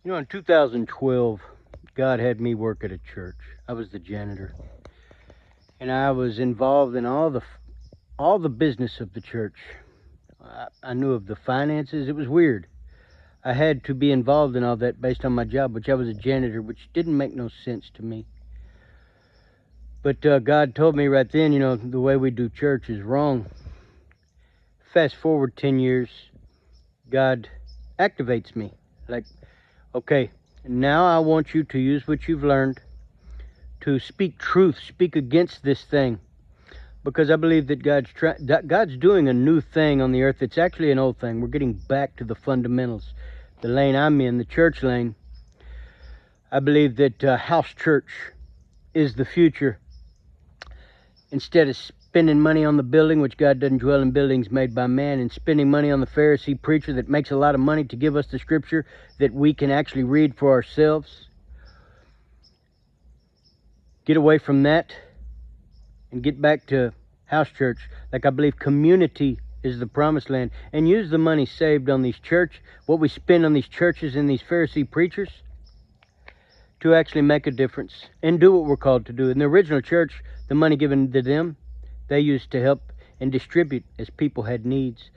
You know, in 2012, God had me work at a church. I was the janitor, and I was involved in all the business of the church. I knew of the finances. It was weird. I had to be involved in all that based on my job, which I was a janitor, which didn't make no sense to me. But God told me right then, you know, the way we do church is wrong. Fast forward 10 years, God activates me. Like, okay, now I want you to use what you've learned to speak truth, speak against this thing. Because I believe that God's doing a new thing on the earth. It's actually an old thing. We're getting back to the fundamentals. The lane I'm in, the church lane, I believe that house church is the future. Instead of spending money on the building, which God doesn't dwell in buildings made by man, and spending money on the Pharisee preacher that makes a lot of money to give us the scripture that we can actually read for ourselves. Get away from that and get back to house church. Like, I believe community is the promised land, and use the money saved on these what we spend on these churches and these Pharisee preachers, to actually make a difference and do what we're called to do. In the original church, the money given to them, they used to help and distribute as people had needs.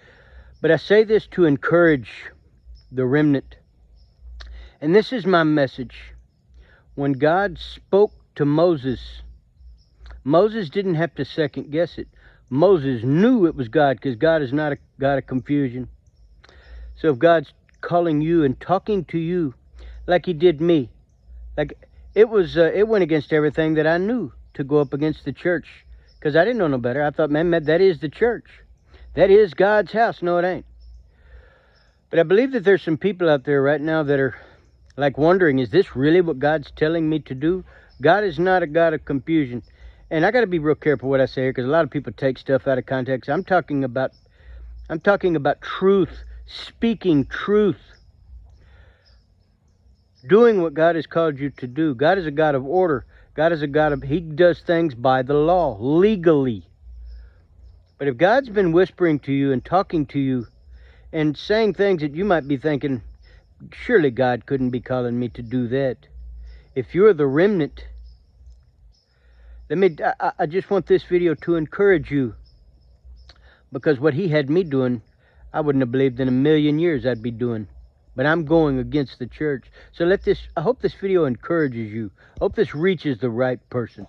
But I say this to encourage the remnant. And this is my message. When God spoke to Moses, Moses didn't have to second guess it. Moses knew it was God, because God is not a God of confusion. So if God's calling you and talking to you like he did me, like it went against everything that I knew to go up against the church, because I didn't know no better. I thought, man, that is the church. That is God's house. No, it ain't. But I believe that there's some people out there right now that are like wondering, is this really what God's telling me to do? God is not a God of confusion. And I got to be real careful what I say here, because a lot of people take stuff out of context. I'm talking about truth, speaking truth, doing what God has called you to do. God is a God of order. God is a God of, he does things by the law, legally. But if God's been whispering to you and talking to you and saying things that you might be thinking, surely God couldn't be calling me to do that. If you're the remnant, I just want this video to encourage you, because what he had me doing, I wouldn't have believed in a million years I'd be doing. But I'm going against the church. So I hope this video encourages you. I hope this reaches the right person.